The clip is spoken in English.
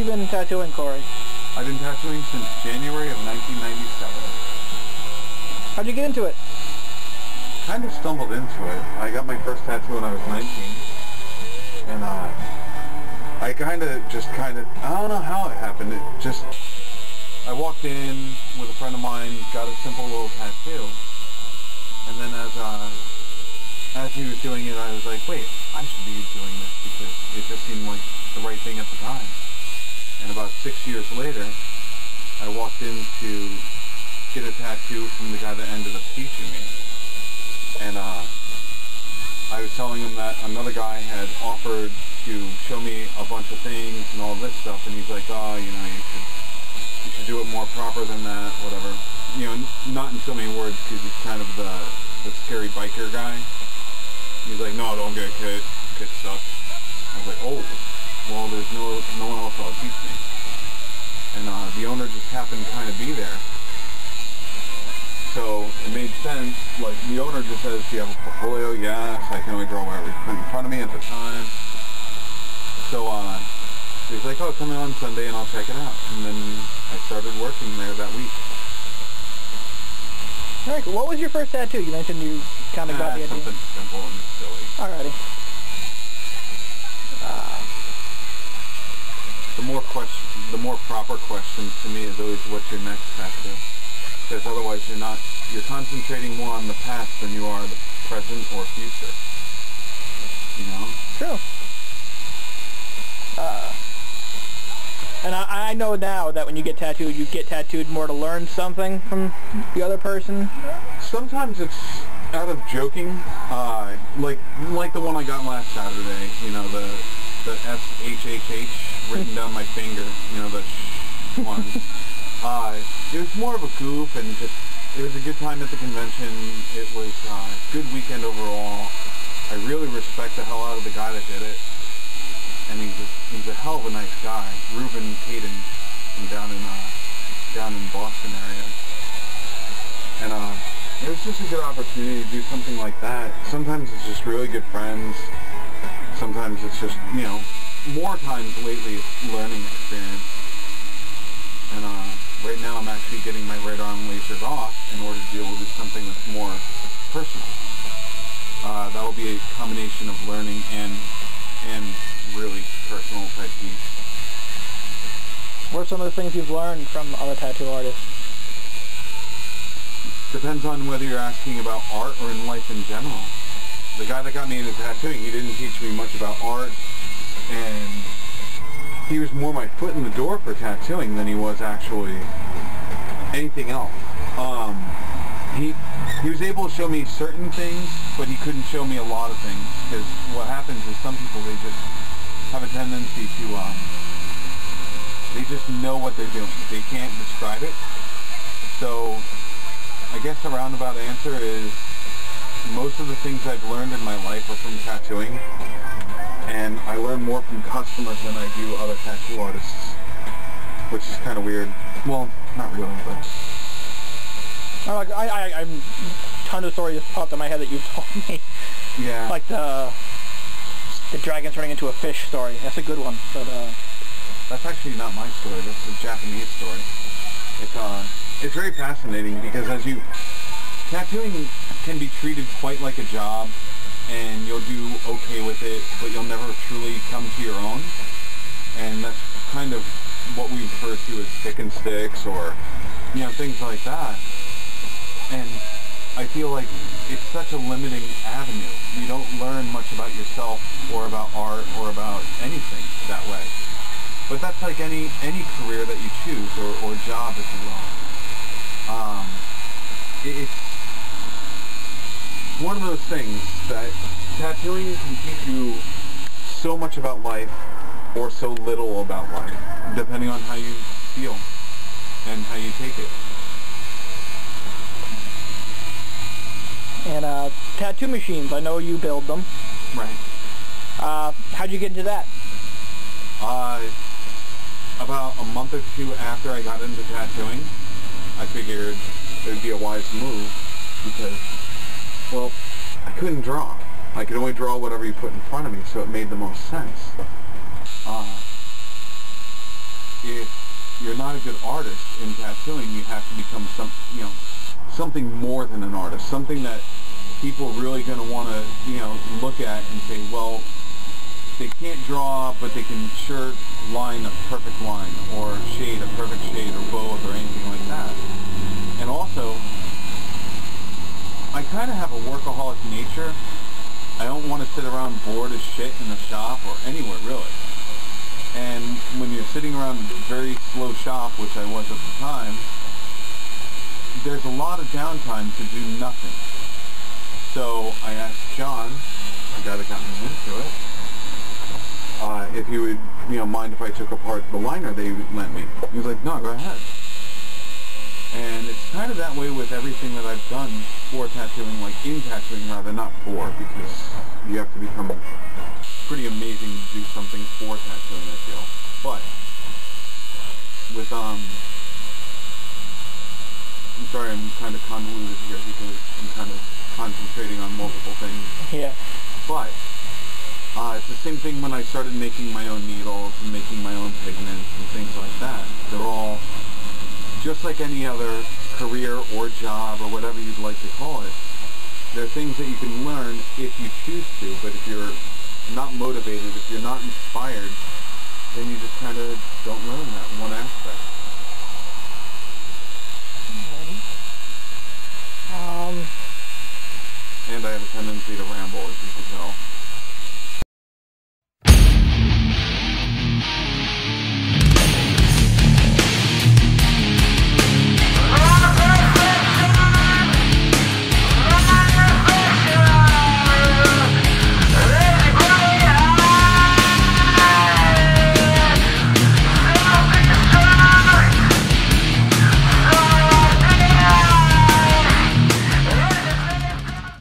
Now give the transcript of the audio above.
been tattooing, Korie? I've been tattooing since January of 1997. How'd you get into it? Kind of stumbled into it. I got my first tattoo when I was 19. And I I don't know how it happened. I walked in with a friend of mine, got a simple little tattoo. And then as he was doing it, I was like, wait, I should be doing this because it just seemed like the right thing at the time. And about 6 years later, I walked in to get a tattoo from the guy that ended up teaching me. And I was telling him that another guy had offered to show me a bunch of things and all this stuff, and he's like, oh, you know, you should do it more proper than that, whatever. You know, not in so many words, because he's kind of the scary biker guy. He's like, no, don't get kit. Kit sucks. I was like, oh, well, there's no one else that'll teach me. And the owner just happened to kind of be there. So it made sense. Like, the owner just says, do you have a portfolio? Yes, I can only draw whatever you put in front of me at the time. So he's like, oh, come in on Sunday and I'll check it out. And then I started working there that week. Alright, cool. What was your first tattoo? You mentioned you kind of got the idea. Something simple and silly. Alrighty. The more proper questions to me is always, what's your next tattoo? Because otherwise you're concentrating more on the past than you are the present or future. You know? True. And I know now that when you get tattooed, you get tattooed more to learn something from the other person. Sometimes it's out of joking, like the one I got last Saturday. You know, the SHHH written down my finger. You know, the one. It was more of a goof, and it was a good time at the convention. It was a good weekend overall. I really respect the hell out of the guy that did it. And he's a hell of a nice guy, Ruben Caden, down in Boston area. And it was just a good opportunity to do something like that. Sometimes it's just really good friends. Sometimes it's just, you know, more times lately it's learning experience. And right now I'm actually getting my right arm lasered off in order to be able to do something that's more personal. That will be a combination of learning and really personal type piece. What are some of the things you've learned from other tattoo artists? Depends on whether you're asking about art or in life in general. The guy that got me into tattooing, he didn't teach me much about art, and he was more my foot in the door for tattooing than he was actually anything else. He was able to show me certain things, but he couldn't show me a lot of things, because what happens is some people, they just have a tendency to, they just know what they're doing. They can't describe it. So I guess a roundabout answer is most of the things I've learned in my life are from tattooing, and I learn more from customers than I do other tattoo artists, which is kind of weird. Well, not really, but... I'm tons of stories just popped in my head that you've told me. Yeah. Like the dragon turning into a fish story. That's a good one. But that's actually not my story. That's a Japanese story. It's very fascinating because tattooing can be treated quite like a job, and you'll do okay with it, but you'll never truly come to your own. And that's kind of what we refer to as stick and sticks, or, you know, things like that. And I feel like it's such a limiting avenue. You don't learn much about yourself or about art or about anything that way. But that's like any career that you choose, or job, if you will. It's one of those things that tattooing can teach you so much about life or so little about life, depending on how you feel and how you take it. And tattoo machines, I know you build them. Right. How'd you get into that? About a month or two after I got into tattooing, I figured it would be a wise move because, well, I couldn't draw. I could only draw whatever you put in front of me, so it made the most sense. if you're not a good artist in tattooing, you have to become something more than an artist, something that people are really going to want to, look at and say, well, they can't draw, but they can sure line a perfect line, or shade a perfect shade, or both, or anything like that. And also, I kind of have a workaholic nature. I don't want to sit around bored as shit in the shop, or anywhere, really. And when you're sitting around a very slow shop, which I was at the time, there's a lot of downtime to do nothing. So I asked John, the guy that got me into it, if he would, mind if I took apart the liner they lent me. He was like, no, go ahead. And it's kind of that way with everything that I've done for tattooing, like in tattooing rather, not for, because you have to become pretty amazing to do something for tattooing, I feel. But with I'm sorry, I'm kind of convoluted here because I'm kind of concentrating on multiple things. Yeah. But it's the same thing when I started making my own needles and making my own pigments and things like that. They're all just like any other career or job or whatever you'd like to call it. They're things that you can learn if you choose to, but if you're not motivated, if you're not inspired, then you just kind of don't learn.